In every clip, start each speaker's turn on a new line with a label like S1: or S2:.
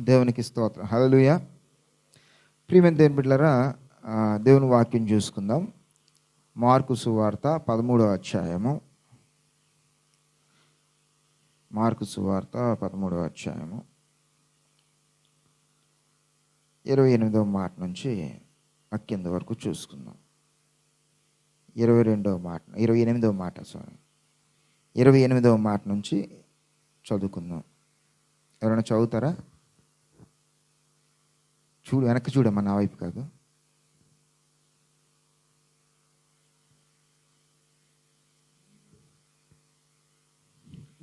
S1: దేవునికి స్తోత్రం. హల్లెలూయా. ప్రియమైన దేవుని బిడ్డలారా, దేవుని వాక్యం చూసుకుందాం. మార్కు సువార్త 13వ అధ్యాయము. మార్కు సువార్త 13వ అధ్యాయము 28వ మాట నుంచి కింద వరకు చూసుకుందాం. 28వ మాట నుంచి చదువుకుందాం. ఎవరైనా చదువుతారా? వెనక్కి చూడమ్మా, నా వైపు కాదు.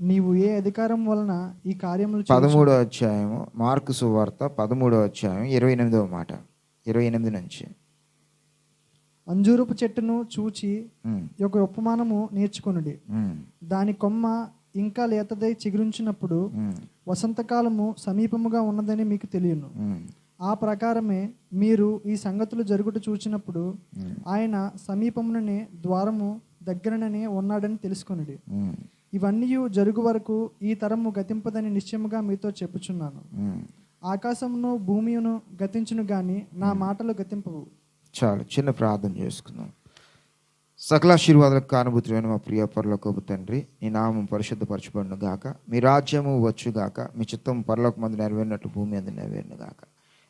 S2: నీవు ఏ అధికారం వలన ఈ కార్యములు
S1: 13వ అధ్యాయము మార్కు సువార్త 13వ అధ్యాయం 28వ మాట, 28 నుంచి.
S2: అంజూరపు చెట్టును చూచి ఒక ఉపమానము నేర్చుకొనుడి. దాని కొమ్మ ఇంకా లేతదై చిగురించినప్పుడు వసంతకాలము సమీపముగా ఉన్నదని మీకు తెలియను. ఆ ప్రకారమే మీరు ఈ సంగతులు జరుగుట చూచినప్పుడు ఆయన సమీపముననే ద్వారము దగ్గరననే ఉన్నాడని తెలుసుకొనుడి. ఇవన్నీ జరుగు వరకు ఈ తరము గతింపదని నిశ్చయముగా మీతో చెప్పుచున్నాను. ఆకాశమును భూమియును గతించును గాని నా మాటలు గతింపవు.
S1: చాలు, చిన్న ప్రార్థన చేసుకుందాం. సకల ఆశీర్వాదాలకు కానుభూతులైన మా ప్రియ పరలోకపు తండ్రి, నీ నామం పరిశుద్ధపరచబడును గాక, మీ రాజ్యము వచ్చుగాక, మీ చిత్తం పరలోకమందు నెరవేరినట్టు భూమి అందు నెరవేరును గాక.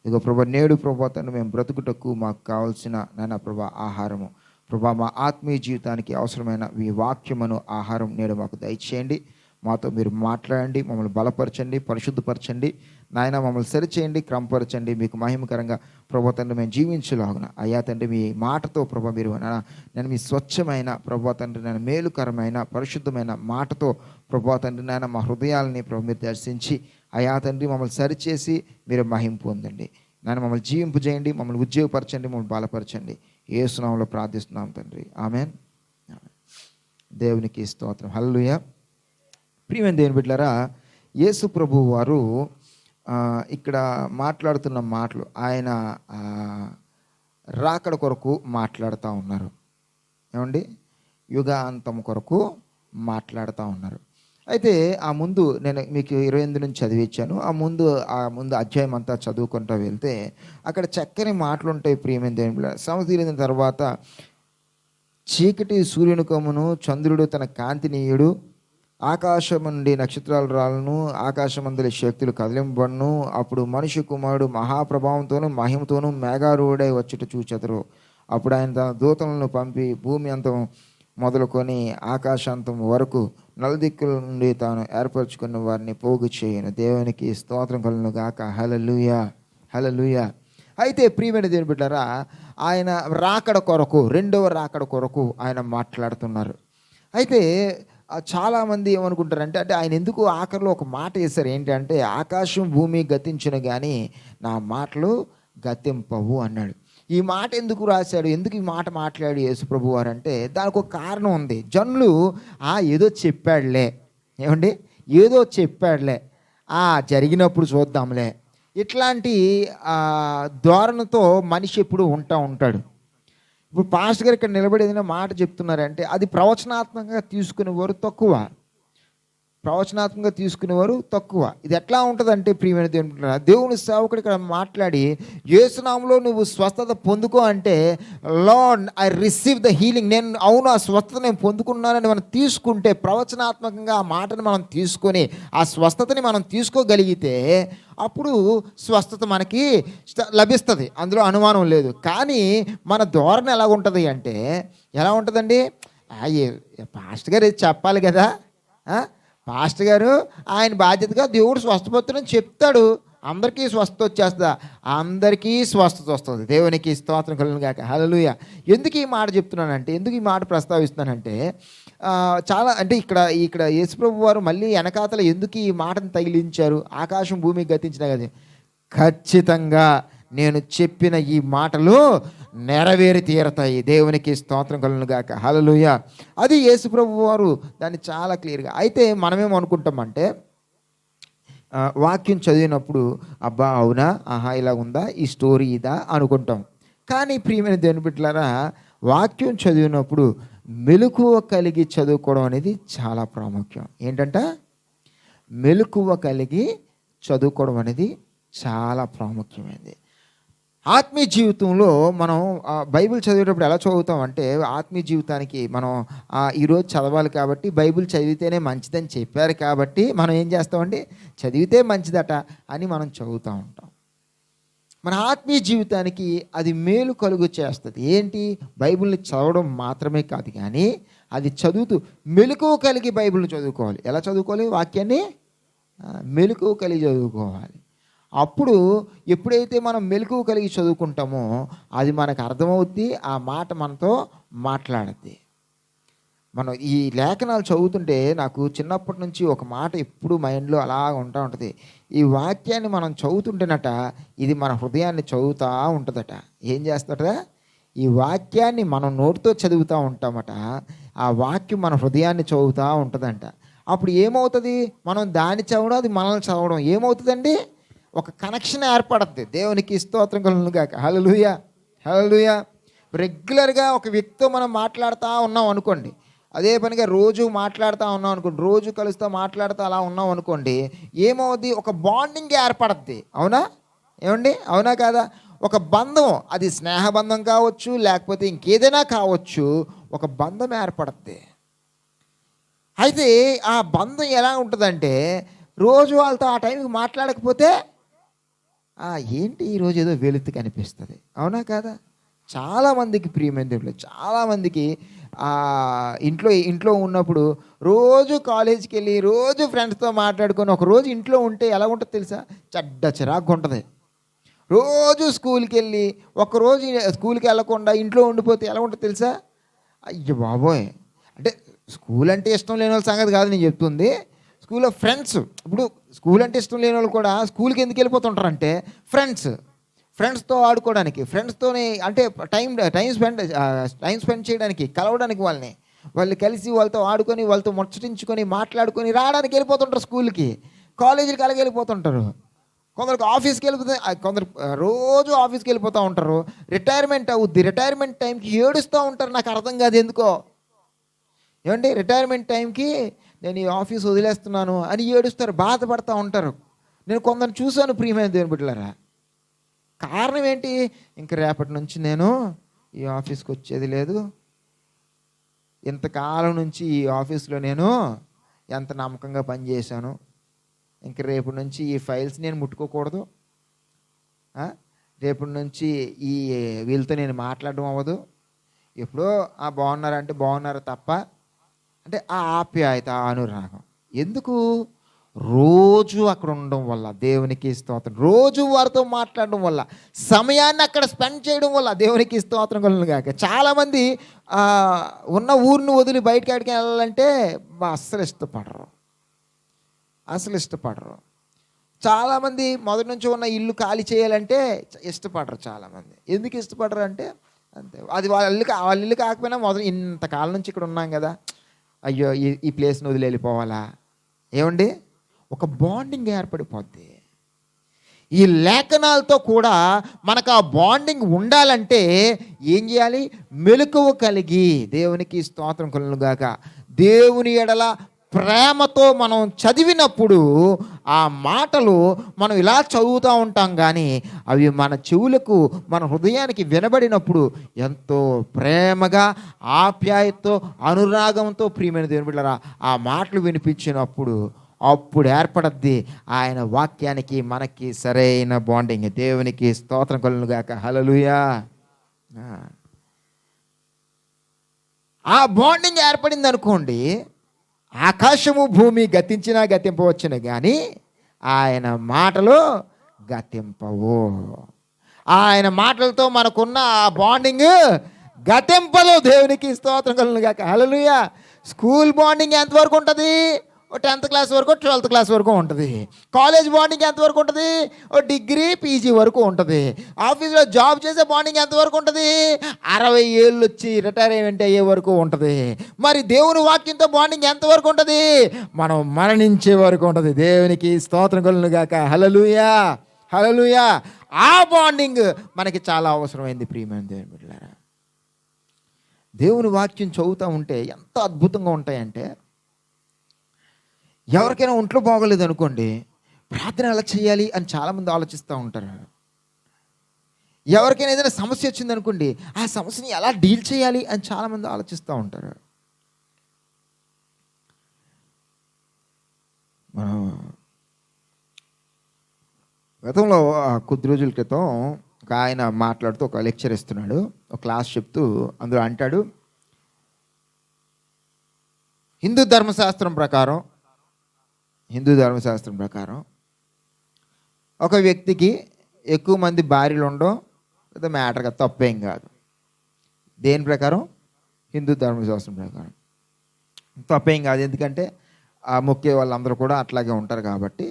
S1: ఇదిగో ప్రభా, నేడు ప్రభా తండ్రి, మేము బ్రతుకుటకు మాకు కావాల్సిన నాయన ప్రభా ఆహారము, ప్రభా మా ఆత్మీయ జీవితానికి అవసరమైన ఈ వాక్యమును ఆహారం నేడు మాకు దయచేయండి. మాతో మీరు మాట్లాడండి, మమ్మల్ని బలపరచండి, పరిశుద్ధపరచండి నాయన, మమ్మల్ని సరిచేయండి, క్రమపరచండి. మీకు మహిమకరంగా ప్రభా తండ్రి మేము జీవించలాగున అయ్యా తండ్రి, మీ మాటతో ప్రభా మీరు నేను మీ స్వచ్ఛమైన ప్రభా తండ్రి, నేను మేలుకరమైన పరిశుద్ధమైన మాటతో ప్రభా తండ్రి నాయన మా హృదయాలని ప్రభా మీరు దర్శించి అయ్యా తండ్రి మమ్మల్ని సరిచేసి మీరు మహిమ పొందండి నాయన. మమ్మల్ని జీవింపు చేయండి, మమ్మల్ని ఉద్యోగపరచండి, మమ్మల్ని బలపరచండి. యేసు నామములో ప్రార్థిస్తున్నాం తండ్రి, ఆమేన్. దేవునికి స్తోత్రం. హల్లెలూయా. ప్రియమైన దేవుని బిడ్డలారా, యేసు ప్రభు వారు ఇక్కడ మాట్లాడుతున్న మాటలు ఆయన రాకడ కొరకు మాట్లాడుతూ ఉన్నారు. ఏమండి, యుగాంతం కొరకు మాట్లాడుతూ ఉన్నారు. అయితే ఆ ముందు నేను మీకు 28 నుంచి చదివించాను. ఆ ముందు అధ్యాయం అంతా చదువుకుంటూ వెళ్తే అక్కడ చక్కని మాటలు ఉంటాయి. ప్రియమైన దేవుని సమతీరిన తర్వాత చీకటి సూర్యుని కమ్మును, చంద్రుడు తన కాంతినీయుడు, ఆకాశం నుండి నక్షత్రాలు రాలను, ఆకాశమందలి శక్తులు కదిలింపబడును. అప్పుడు మనిషి కుమారుడు మహాప్రభావంతోనూ మహిమతోనూ మేఘారూఢై వచ్చుట చూచెదరు. అప్పుడు ఆయన తన దూతలను పంపి భూమి అంతం మొదలుకొని ఆకాశాంతం వరకు నలుదిక్కుల నుండి తాను ఏర్పరచుకున్న వారిని పోగు చేయను. దేవునికి స్తోత్రం కలుగును గాక. హల్లెలూయా, హల్లెలూయా. అయితే ప్రియమైన దేవుని బిడ్డలారా, ఆయన రాకడ కొరకు, రెండవ రాకడ కొరకు ఆయన మాట్లాడుతున్నారు. అయితే చాలామంది ఏమనుకుంటారంటే, అంటే ఆయన ఎందుకు ఆఖరిలో ఒక మాట వేశారు, ఏంటంటే ఆకాశం భూమి గతించిన కానీ నా మాటలు గతింపవు అన్నాడు. ఈ మాట ఎందుకు రాశాడు, ఎందుకు ఈ మాట మాట్లాడు యేసుప్రభు వారు అంటే దానికి ఒక కారణం ఉంది. జనులు ఏదో చెప్పాడులే, ఏమండి, ఏదో చెప్పాడులే, జరిగినప్పుడు చూద్దాంలే, ఇట్లాంటి ధోరణితో మనిషి ఎప్పుడు ఉంటాడు. ఇప్పుడు పాస్టర్ గారు ఇక్కడ నిలబడి ఏదైనా మాట చెప్తున్నారంటే అది ప్రవచనాత్మకంగా తీసుకునేవారు తక్కువ. ఇది ఎట్లా ఉంటుందంటే ప్రియమైన దేవుని సేవకుడు ఇక్కడ మాట్లాడి యేసునామములో నువ్వు స్వస్థత పొందుకో అంటే, lord I receive the healing, నేను అవును ఆ స్వస్థత నేను పొందుకున్నానని మనం తీసుకుంటే, ప్రవచనాత్మకంగా ఆ మాటను మనం తీసుకొని ఆ స్వస్థతని మనం తీసుకోగలిగితే అప్పుడు స్వస్థత మనకి లభిస్తుంది, అందులో అనుమానం లేదు. కానీ మన ధోరణి ఎలా ఉంటుంది అంటే, ఎలా ఉంటుందండి, పాస్టర్ గారు చెప్పాలి కదా, పాస్టర్ గారు ఆయన బాధ్యతగా దేవుడు స్వస్థపడుతుందని చెప్తాడు, అందరికీ స్వస్థత వచ్చేస్తుందా? అందరికీ స్వస్థత వస్తుంది. దేవునికి స్తోత్రం కలుగును గాక. హల్లెలూయా. ఎందుకు ఈ మాట చెప్తున్నానంటే, ఎందుకు ఈ మాట ప్రస్తావిస్తున్నానంటే, చాలా అంటే ఇక్కడ యేసుప్రభు వారు మళ్ళీ వెనకాతల ఎందుకు ఈ మాటను తగిలించారు, ఆకాశం భూమికి గతించిన కదా, ఖచ్చితంగా నేను చెప్పిన ఈ మాటలు నెరవేరి తీరతాయి. దేవునికి స్తోత్రం కలుగును గాక. హల్లెలూయా. అది యేసుప్రభు వారు దాన్ని చాలా క్లియర్గా. అయితే మనమేమనుకుంటామంటే, వాక్యం చదివినప్పుడు అబ్బా అవునా, ఇలా ఉందా, ఈ స్టోరీ ఇదా అనుకుంటాం. కానీ ప్రియమైన దేవుని బిడ్డలారా, వాక్యం చదివినప్పుడు మెలకువ కలిగి చదువుకోవడం అనేది చాలా ప్రాముఖ్యం. ఏంటంట, మెలకువ కలిగి చదువుకోవడం అనేది చాలా ప్రాముఖ్యమైనది. ఆత్మీయ జీవితంలో మనం బైబిల్ చదివేటప్పుడు ఎలా చదువుతామంటే, ఆత్మీయ జీవితానికి మనం ఈరోజు చదవాలి కాబట్టి బైబిల్ చదివితేనే మంచిదని చెప్పారు కాబట్టి మనం ఏం చేస్తామండి, చదివితే మంచిదట అని మనం చదువుతూ ఉంటాం. మన ఆత్మీయ జీవితానికి అది మేలు కలుగు చేస్తుంది. ఏంటి, బైబిల్ని చదవడం మాత్రమే కాదు, కానీ అది చదువుతూ మెలకువ కలిగి బైబిల్ని చదువుకోవాలి. ఎలా చదువుకోవాలి, వాక్యాన్ని మెలకువ కలిగి చదువుకోవాలి. అప్పుడు ఎప్పుడైతే మనం మెలకువ కలిగి చదువుకుంటామో అది మనకు అర్థమవుద్ది, ఆ మాట మనతో మాట్లాడుద్ది. మనం ఈ లేఖనాలు చదువుతుంటే నాకు చిన్నప్పటి నుంచి ఒక మాట ఎప్పుడు మైండ్లో అలా ఉంటా ఉంటుంది. ఈ వాక్యాన్ని మనం చదువుతుంటేనట ఇది మన హృదయాన్ని చదువుతూ ఉంటుందట. ఏం చేస్తాడట, ఈ వాక్యాన్ని మనం నోటితో చదువుతూ ఉంటామట, ఆ వాక్యం మన హృదయాన్ని చదువుతూ ఉంటుందంట. అప్పుడు ఏమవుతుంది, మనం దాన్ని చదవడం, అది మనల్ని చదవడం ఏమవుతుందండి, ఒక కనెక్షన్ ఏర్పడుద్ది. దేవునికి స్తోత్రం కలుగును గాక. హల్లెలూయా, హల్లెలూయా. రెగ్యులర్గా ఒక వ్యక్తితో మనం మాట్లాడుతూ ఉన్నాం అనుకోండి, అదే పనిగా రోజు మాట్లాడుతూ ఉన్నాం అనుకోండి, రోజు కలుస్తూ మాట్లాడుతూ అలా ఉన్నాం అనుకోండి, ఏమవుద్ది, ఒక బాండింగ్ ఏర్పడుద్ది. అవునా ఏమండి, అవునా కాదా? ఒక బంధం, అది స్నేహబంధం కావచ్చు, లేకపోతే ఇంకేదైనా కావచ్చు, ఒక బంధం ఏర్పడుద్ది. అయితే ఆ బంధం ఎలా ఉంటుందంటే, రోజు వాళ్ళతో ఆ టైంకి మాట్లాడకపోతే ఏంటి ఈరోజు ఏదో వెలుతు కనిపిస్తుంది. అవునా కాదా? చాలామందికి ప్రియమైన దేవుళ్ళు, చాలామందికి ఇంట్లో ఉన్నప్పుడు రోజు కాలేజీకి వెళ్ళి రోజు ఫ్రెండ్స్తో మాట్లాడుకొని ఒక రోజు ఇంట్లో ఉంటే ఎలా ఉంటుంది తెలుసా, చెడ్డ చిరాకు ఉంటుంది. రోజు స్కూల్కి వెళ్ళి ఒకరోజు స్కూల్కి వెళ్ళకుండా ఇంట్లో ఉండిపోతే ఎలా ఉంటుంది తెలుసా, అయ్యో బాబోయ్. అంటే స్కూల్ అంటే ఇష్టం లేని వాళ్ళ సంగతి కాదు నేను చెప్తుంది, స్కూల్లో ఫ్రెండ్స్. ఇప్పుడు స్కూల్ అంటే ఇష్టం లేని వాళ్ళు కూడా స్కూల్కి ఎందుకు వెళ్ళిపోతుంటారంటే, ఫ్రెండ్స్తో ఆడుకోవడానికి, ఫ్రెండ్స్తోనే అంటే టైం స్పెండ్ చేయడానికి, కలవడానికి, వాళ్ళు కలిసి వాళ్ళతో ఆడుకొని, వాళ్ళతో ముచ్చటించుకొని, మాట్లాడుకొని రావడానికి వెళ్ళిపోతుంటారు స్కూల్కి. కాలేజీకి అలాగే వెళ్ళిపోతుంటారు. కొందరికి ఆఫీస్కి వెళ్ళిపోతే, కొందరు రోజు ఆఫీస్కి వెళ్ళిపోతూ ఉంటారు. రిటైర్మెంట్ అవుద్ది, రిటైర్మెంట్ టైంకి ఏడుస్తూ ఉంటారు. నాకు అర్థం కాదు ఎందుకో. ఏమండి, రిటైర్మెంట్ టైంకి నేను ఈ ఆఫీస్ వదిలేస్తున్నాను అని ఏడుస్తారు, బాధపడుతూ ఉంటారు. నేను కొందరు చూశాను ప్రియమైన దేవుని బిడ్డలారా. కారణం ఏంటి, ఇంక రేపటి నుంచి నేను ఈ ఆఫీస్కి వచ్చేది లేదు, ఇంతకాలం నుంచి ఈ ఆఫీస్లో నేను ఎంత నమ్మకంగా పనిచేశాను, ఇంక రేపటి నుంచి ఈ ఫైల్స్ నేను ముట్టుకోకూడదు, రేపటి నుంచి ఈ వీళ్ళతో నేను మాట్లాడడం అవ్వదు, ఎప్పుడో బాగున్నారంటే బాగున్నారు తప్ప, అంటే ఆ ఆప్యాయత, అనురాగం. ఎందుకు, రోజు అక్కడ ఉండడం వల్ల, దేవునికి స్తోత్రం, రోజు వారితో మాట్లాడడం వల్ల, సమయాన్ని అక్కడ స్పెండ్ చేయడం వల్ల దేవునికి స్తోత్రం కలుగును గాక. చాలామంది ఉన్న ఊరిని వదిలి బయటకి ఎక్కడికి వెళ్ళాలంటే అసలు ఇష్టపడరు. చాలామంది మొదటి నుంచి ఉన్న ఇల్లు ఖాళీ చేయాలంటే ఇష్టపడరు. చాలామంది ఎందుకు ఇష్టపడరు అంటే, అంతే, అది వాళ్ళ ఇల్లు కాకపోయినా ఇంతకాలం నుంచి ఇక్కడ ఉన్నాం కదా, అయ్యో ఈ ప్లేస్ని వదిలి వెళ్ళిపోవాలా. ఏమండి, ఒక బాండింగ్ ఏర్పడిపోద్ది. ఈ లేఖనాలతో కూడా మనకు ఆ బాండింగ్ ఉండాలంటే ఏం చేయాలి, మెలకువ కలిగి, దేవునికి స్తోత్రం కలుగును గాక, దేవుని ఎడల ప్రేమతో మనం చదివినప్పుడు ఆ మాటలు మనం ఇలా చదువుతూ ఉంటాం, కానీ అవి మన చెవులకు, మన హృదయానికి వినబడినప్పుడు ఎంతో ప్రేమగా, ఆప్యాయతతో, అనురాగంతో ప్రియమైన దేవుని బిడ్డలారా ఆ మాటలు వినిపించినప్పుడు అప్పుడు ఏర్పడద్ది ఆయన వాక్యానికి మనకి సరైన బాండింగ్. దేవునికి స్తోత్రం కలుగును గాక. హల్లెలూయా. ఆ బాండింగ్ ఏర్పడింది అనుకోండి, ఆకాశము భూమి గతించినా గతింపవచ్చును, కానీ ఆయన మాటలు గతింపవు. ఆయన మాటలతో మనకున్న ఆ బాండింగ్ గతింపదు. దేవునికి స్తోత్రం కలుగును గాక. హల్లెలూయా. స్కూల్ బాండింగ్ ఎంతవరకు ఉంటుంది, 10th క్లాస్ వరకు, 12th క్లాస్ వరకు ఉంటుంది. కాలేజ్ బాండింగ్ ఎంతవరకు ఉంటుంది, డిగ్రీ పీజీ వరకు ఉంటుంది. ఆఫీస్లో జాబ్ చేసే బాండింగ్ ఎంతవరకు ఉంటుంది, 60 ఏళ్ళు వచ్చి రిటైర్మెంట్ అయ్యే వరకు ఉంటుంది. మరి దేవుని వాక్యంతో బాండింగ్ ఎంతవరకు ఉంటుంది, మనం మరణించే వరకు ఉంటుంది. దేవునికి స్తోత్రం కలుగును గాక. హల్లెలూయా, హల్లెలూయా. ఆ బాండింగ్ మనకి చాలా అవసరమైంది ప్రియమైన దేవుని బిడ్డలారా. దేవుని వాక్యం చదువుతూ ఉంటే ఎంత అద్భుతంగా ఉంటాయంటే, ఎవరికైనా ఒంట్లో బాగోలేదు అనుకోండి, ప్రార్థన ఎలా చేయాలి అని చాలామంది ఆలోచిస్తూ ఉంటారు. ఎవరికైనా ఏదైనా సమస్య వచ్చిందనుకోండి, ఆ సమస్యని ఎలా డీల్ చేయాలి అని చాలామంది ఆలోచిస్తూ ఉంటారు. మనం గతంలో కొద్ది రోజుల క్రితం ఒక ఆయన మాట్లాడుతూ ఒక లెక్చర్ ఇస్తున్నాడు, ఒక క్లాస్ చెప్తూ అందులో అంటాడు, హిందూ ధర్మశాస్త్రం ప్రకారం ఒక వ్యక్తికి ఎక్కువ మంది భార్యలు ఉండడం పెద్ద మ్యాటర్గా తప్పేం కాదు. దేని ప్రకారం? హిందూ ధర్మశాస్త్రం ప్రకారం తప్పేం కాదు. ఎందుకంటే ఆ మొక్కే వాళ్ళందరూ కూడా అట్లాగే ఉంటారు కాబట్టి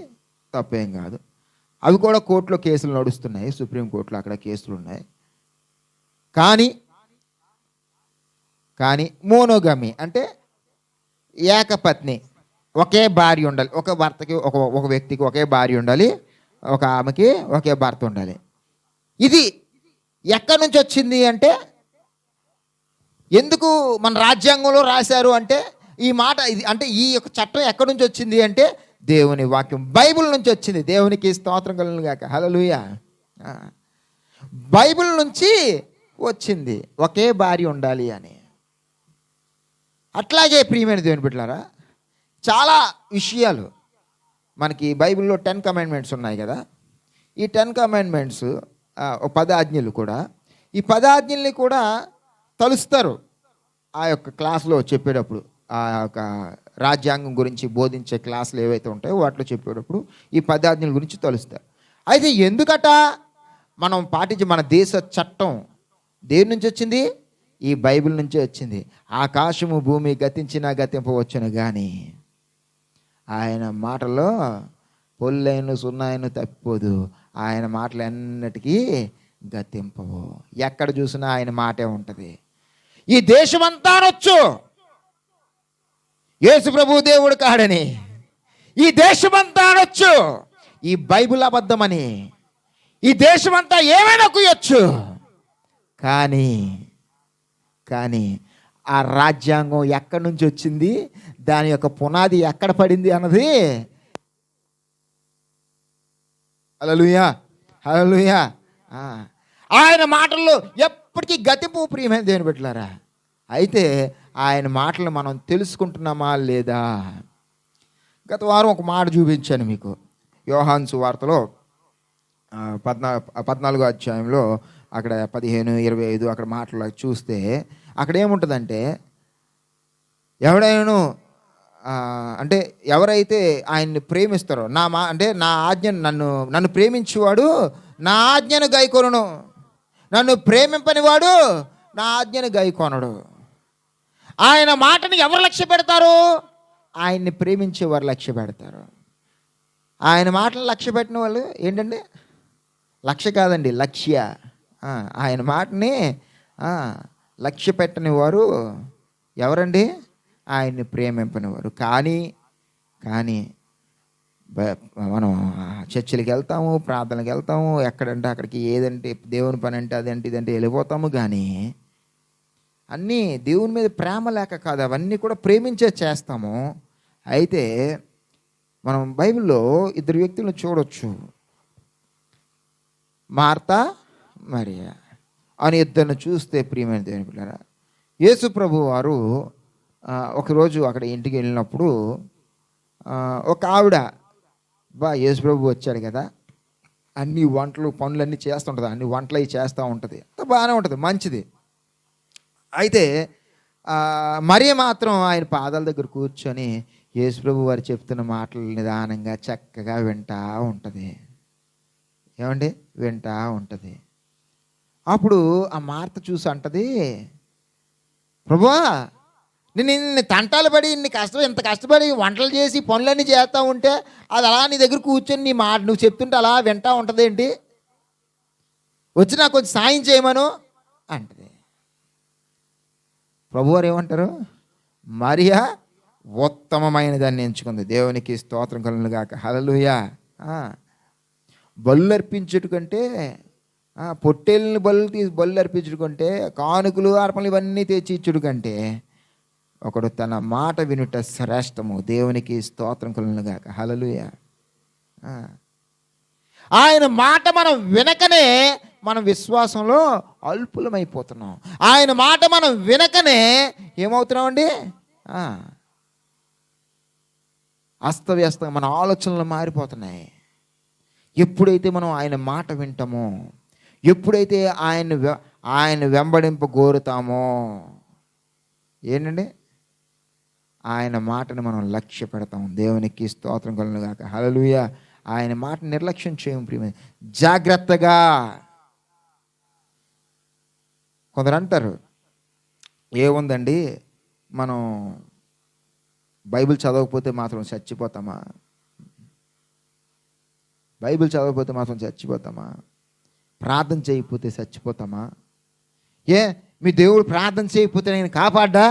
S1: తప్పేం కాదు. అవి కూడా కోర్టులో కేసులు నడుస్తున్నాయి, సుప్రీంకోర్టులో అక్కడ కేసులు ఉన్నాయి. కానీ మోనోగమి అంటే ఏకపత్ని, ఒకే భార్య ఉండాలి. ఒక భర్తకి ఒక వ్యక్తికి ఒకే భార్య ఉండాలి, ఒక ఆమెకి ఒకే భర్త ఉండాలి. ఇది ఎక్కడి నుంచి వచ్చింది అంటే, ఎందుకు మన రాజ్యాంగంలో రాశారు అంటే, ఈ మాట ఇది అంటే ఈ యొక్క చట్టం ఎక్కడి నుంచి వచ్చింది అంటే దేవుని వాక్యం, బైబిల్ నుంచి వచ్చింది. దేవునికి స్తోత్రం కలుగును గాక, హల్లెలూయా. బైబిల్ నుంచి వచ్చింది ఒకే భార్య ఉండాలి అని. అట్లాగే ప్రియమైన దేవుని బిడ్డలారా, చాలా విషయాలు మనకి బైబిల్లో 10 కమాండ్మెంట్స్ ఉన్నాయి కదా. ఈ 10 కమాండ్మెంట్స్ 10 ఆజ్ఞలు కూడా, ఈ 10 ఆజ్ఞల్ని కూడా తలుస్తారు ఆ యొక్క క్లాస్లో చెప్పేటప్పుడు. ఆ యొక్క రాజ్యాంగం గురించి బోధించే క్లాసులు ఏవైతే ఉంటాయో వాటిలో చెప్పేటప్పుడు ఈ 10 ఆజ్ఞల గురించి తలుస్తారు. అయితే ఎందుకట మనం పాటించి మన దేశ చట్టం దేని నుంచి వచ్చింది? ఈ బైబిల్ నుంచే వచ్చింది. ఆకాశము భూమి గతించినా గతింపవచ్చును కానీ ఆయన మాటల్లో పొల్లైన సున్నాయను తప్పిపోదు. ఆయన మాటలు ఎన్నటికీ గతింపవు. ఎక్కడ చూసినా ఆయన మాటే ఉంటుంది. ఈ దేశమంతా అనొచ్చు యేసు ప్రభు దేవుడు కాడని, ఈ దేశమంతా అనొచ్చు ఈ బైబిల్ అబద్ధమని, ఈ దేశమంతా ఏమైనా కుయ్యొచ్చు. కానీ ఆ రాజ్యాంగం ఎక్కడి నుంచి వచ్చింది, దాని యొక్క పునాది ఎక్కడ పడింది అన్నది హల్లెలూయా. ఆయన మాటల్లో ఎప్పటికీ గతింపు ప్రియమైన దేవుని బిడ్డలారా. అయితే ఆయన మాటలు మనం తెలుసుకుంటున్నామా లేదా? గత వారం ఒక మాట చూపించాను మీకు. యోహాను సువార్తలో 14వ అధ్యాయంలో అక్కడ 15, 25 అక్కడ మాటలు చూస్తే అక్కడ ఏముంటుందంటే, ఎవడైనా అంటే ఎవరైతే ఆయన్ని ప్రేమిస్తారో నా ఆజ్ఞను నన్ను ప్రేమించేవాడు నా ఆజ్ఞను గైకొనును, నన్ను ప్రేమింపనివాడు నా ఆజ్ఞను గైకొనడు. ఆయన మాటని ఎవరు లక్ష్య పెడతారు? ఆయన్ని ప్రేమించేవారు లక్ష్య పెడతారు. ఆయన మాటలు లక్ష్య పెట్టిన వాళ్ళు ఏంటండి? లక్ష్య కాదండి, లక్ష్య. ఆయన మాటని లక్ష్య పెట్టని వారు ఎవరండి? ఆయన్ని ప్రేమింపనివారు. కానీ మనం చర్చిలకు వెళ్తాము, ప్రార్థనలకు వెళ్తాము, ఎక్కడంటే అక్కడికి, ఏదంటే దేవుని పని అంటే అదంటే ఇదంటే వెళ్ళిపోతాము. కానీ అన్నీ దేవుని మీద ప్రేమ లేక కాదు, అవన్నీ కూడా ప్రేమించే చేస్తాము. అయితే మనం బైబిల్లో 2 వ్యక్తులను చూడొచ్చు, మార్తా మరియా అని 2 చూస్తే ప్రియమైన దేవుని పిల్లరా, యేసు ప్రభు వారు ఒకరోజు అక్కడ ఇంటికి వెళ్ళినప్పుడు ఒక ఆవిడ, యేసు ప్రభు వచ్చాడు కదా, అన్ని పనులన్నీ చేస్తుంటుంది, అన్ని వంటలు అవి చేస్తూ ఉంటుంది, బాగానే ఉంటుంది, మంచిది. అయితే మరియ మాత్రం ఆయన పాదాల దగ్గర కూర్చొని యేసు ప్రభు వారు చెప్తున్న మాటలు నిదానంగా చక్కగా వింటూ ఉంటుంది. ఏమండి? వింటూ ఉంటుంది. అప్పుడు ఆ మార్త చూసి అంటది, ప్రభువా, నేను ఇన్ని తంటాలు పడి ఇంత కష్టపడి వంటలు చేసి పనులన్నీ చేస్తూ ఉంటే అది అలా నీ దగ్గర కూర్చొని నీ మాట నువ్వు చెప్తుంటే అలా వింటూ ఉంటుంది ఏంటి? వచ్చి నాకు కొంచెం సాయం చేయమను అంటది. ప్రభువారు ఏమంటారు? మరియా ఉత్తమమైన దాన్ని ఎంచుకుంది. దేవునికి స్తోత్రం కలుగును గాక, హల్లెలూయా. బళ్ళు అర్పించుట కంటే, పొట్టేళ్ళని బళ్ళు అర్పించుట కంటే, కానుకలు అర్పణలు ఇవన్నీ తెచ్చి ఇచ్చుడు కంటే ఒకడు తన మాట వినుట శ్రేష్టము. దేవునికి స్తోత్రం కలుగును గాక, హల్లెలూయా. ఆయన మాట మనం వినకనే మనం విశ్వాసంలో అల్పులమైపోతున్నాం. ఆయన మాట మనం వినకనే ఏమవుతున్నామండి, అస్తవ్యస్తంగా మన ఆలోచనలు మారిపోతున్నాయి. ఎప్పుడైతే మనం ఆయన మాట వింటామో, ఎప్పుడైతే ఆయన వెంబడింపు కోరుతామో, ఏంటండి, ఆయన మాటను మనం లక్ష్య పెడతాం. దేవునికి స్తోత్రం కలుగును గాక. హల్లెలూయా. ఆయన మాట నిర్లక్ష్యం చేయం ప్రియమైన. జాగ్రత్తగా. కొందరు అంటారు, ఏముందండి మనం బైబిల్ చదవకపోతే మాత్రం చచ్చిపోతామా, బైబిల్ చదవకపోతే మాత్రం చచ్చిపోతామా, ప్రార్థన చేయకపోతే చచ్చిపోతామా, ఏ మీ దేవుడు ప్రార్థన చేయకపోతే నేను కాపాడ్డా,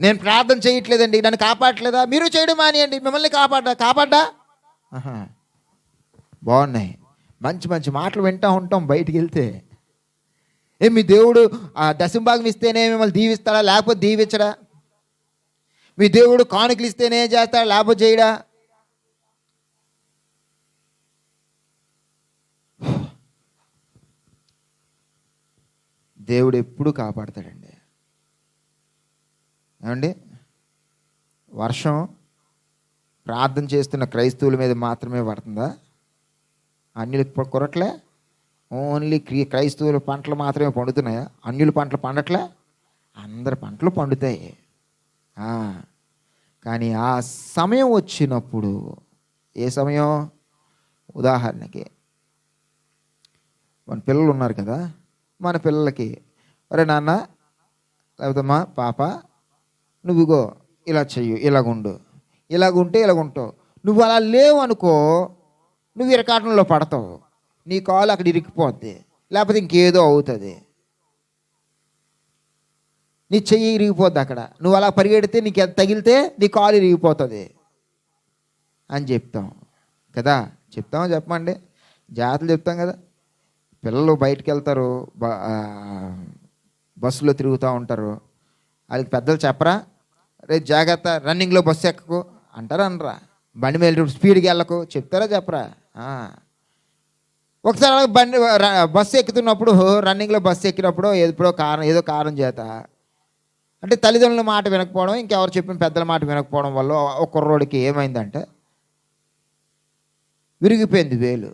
S1: నేను ప్రార్థన చేయట్లేదండి నన్ను కాపాడట్లేదా, మీరు చేయడం మానేయండి మిమ్మల్ని కాపాడ్డా. బాగున్నాయి, మంచి మంచి మాటలు వింటూ ఉంటాం బయటికి వెళ్తే. మీ దేవుడు దశంభాగం ఇస్తేనే మిమ్మల్ని దీవిస్తాడా, లేకపోతే దీవించడా, మీ దేవుడు కానుకలు ఇస్తేనే చేస్తాడా, లేకపోతే చేయడా. దేవుడు ఎప్పుడు కాపాడతాడండి. ఏమండి, వర్షం ప్రార్థన చేస్తున్న క్రైస్తవుల మీద మాత్రమే పడుతుందా? అన్యులకు కొరట్లే? ఓన్లీ క్రైస్తవుల పంటలు మాత్రమే పండుతున్నాయా? అన్యుల పంటలు పండట్లే? అందరి పంటలు పండుతాయి. కానీ ఆ సమయం వచ్చినప్పుడు, ఏ సమయం? ఉదాహరణకి మన పిల్లలు ఉన్నారు కదా, మన పిల్లలకి, అరే నాన్న లేకపోతే మా పాప నువ్వుగో ఇలా చెయ్యు, ఇలాగుండు, ఇలాగుంటే ఇలాగుంటావు, నువ్వు అలా లేవు అనుకో, నువ్వు ఇరకాటంలో పడతావు, నీ కాలు అక్కడ ఇరిగిపోద్ది, లేకపోతే ఇంకేదో అవుతుంది, నీ చెయ్యి ఇరిగిపోద్ది అక్కడ, నువ్వు అలా పరిగెడితే నీకు తగిలితే నీ కాలు ఇరిగిపోతుంది అని చెప్తాం కదా. చెప్పమండి, జాగ్రత్తలు చెప్తాం కదా. పిల్లలు బయటికి వెళ్తారు, బస్సులో తిరుగుతూ ఉంటారు, వాళ్ళకి పెద్దలు చెప్పరా, రేపు జాగ్రత్త రన్నింగ్లో బస్సు ఎక్కకు అంటారా, అనరా? బండి మీద స్పీడ్కి వెళ్ళకు చెప్తారా, చెప్పరా? ఒకసారి బస్సు ఎక్కుతున్నప్పుడు, రన్నింగ్లో బస్సు ఎక్కినప్పుడు ఏదో కారణం చేత, అంటే తల్లిదండ్రుల మాట వినకపోవడం, ఇంకెవరు చెప్పిన పెద్దల మాట వినకపోవడం వల్ల ఒక కుర్రోడికి ఏమైందంటే విరిగిపోయింది వేలు.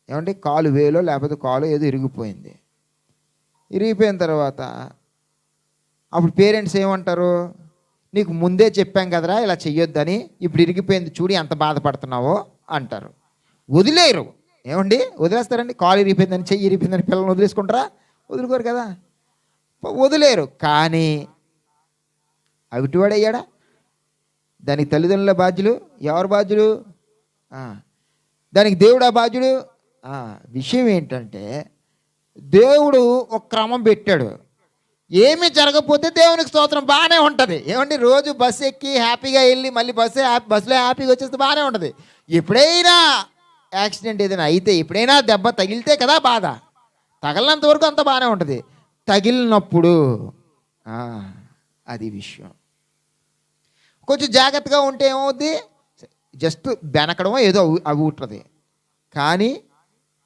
S1: ఏమంటే కాలు వేలో లేకపోతే కాలు ఏదో ఇరిగిపోయింది. ఇరిగిపోయిన తర్వాత అప్పుడు పేరెంట్స్ ఏమంటారు, నీకు ముందే చెప్పాం కదరా ఇలా చెయ్యొద్దని, ఇప్పుడు ఇరిగిపోయింది చూడు ఎంత బాధపడుతున్నావో అంటారు. వదిలేరు. ఏమండి, వదిలేస్తారండి? కాలు ఇరిగిపోయిందని, చెయ్యి ఇరిగిపోయిందని పిల్లల్ని వదిలేసుకుంటారా? వదులుకోరు కదా, వదిలేరు. కానీ అవిటివాడు అయ్యాడా? దానికి తల్లిదండ్రుల బాధ్యులు. ఎవరు బాధ్యులు? దానికి దేవుడా బాధ్యుడు. విషయం ఏంటంటే, దేవుడు ఒక క్రమం పెట్టాడు. ఏమీ జరగకపోతే దేవునికి స్తోత్రం, బాగానే ఉంటుంది. ఏమండి, రోజు బస్సు ఎక్కి హ్యాపీగా వెళ్ళి మళ్ళీ బస్సులో హ్యాపీగా వచ్చేస్తే బాగానే ఉంటుంది. ఎప్పుడైనా యాక్సిడెంట్ ఏదైనా అయితే, ఎప్పుడైనా దెబ్బ తగిలితే కదా బాధ. తగలినంత వరకు అంత బాగానే ఉంటుంది. తగిలినప్పుడు అది విషయం. కొంచెం జాగ్రత్తగా ఉంటే ఏమవుద్ది, జస్ట్ బెనకడమో ఏదో అవి ఉంటుంది. కానీ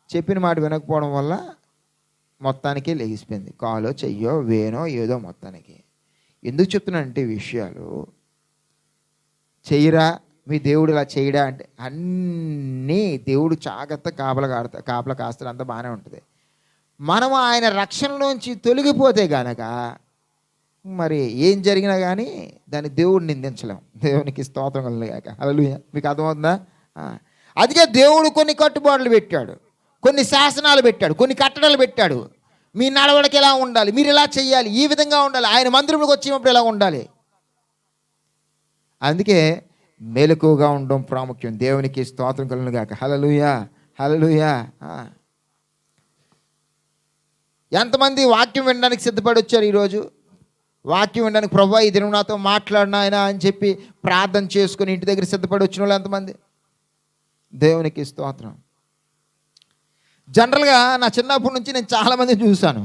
S1: చెప్పిన మాట వినకపోవడం వల్ల మొత్తానికి లెగిసిపోయింది, కాలో చెయ్యో వేనో ఏదో మొత్తానికి. ఎందుకు చెప్తున్నానంటే విషయాలు, చెయ్యరా మీ దేవుడు ఇలా చేయడా అంటే, అన్నీ దేవుడు జాగ్రత్త కాపలా కాస్తాడు, అంతా బాగానే ఉంటుంది. మనం ఆయన రక్షణలోంచి తొలగిపోతే గనక మరి ఏం జరిగినా కానీ దాన్ని దేవుడిని నిందించలేం. దేవునికి స్తోత్రం కలుగుగాక. హల్లెలూయా. మీకు అర్థమవుతుందా? అందుకే దేవుడు కొన్ని కట్టుబాట్లు పెట్టాడు, కొన్ని శాసనాలు పెట్టాడు, కొన్ని కట్టడలు పెట్టాడు. మీ నడవడికి ఎలా ఉండాలి, మీరు ఇలా చెయ్యాలి, ఈ విధంగా ఉండాలి, ఆయన మందిరంలోకి వచ్చినప్పుడు ఎలా ఉండాలి. అందుకే మెలకువగా ఉండడం ప్రాముఖ్యం. దేవునికి స్తోత్రం కలుగుగాక. హల్లెలూయా, హల్లెలూయా. ఎంతమంది వాక్యం వినడానికి సిద్ధపడి వచ్చారు ఈరోజు? వాక్యం వినడానికి, ప్రభువా ఈ దినం నాతో మాట్లాడిన ఆయన అని చెప్పి ప్రార్థన చేసుకుని ఇంటి దగ్గర సిద్ధపడి వచ్చిన వాళ్ళు ఎంతమంది? దేవునికి స్తోత్రం. జనరల్గా నా చిన్నప్పటి నుంచి నేను చాలామంది చూశాను.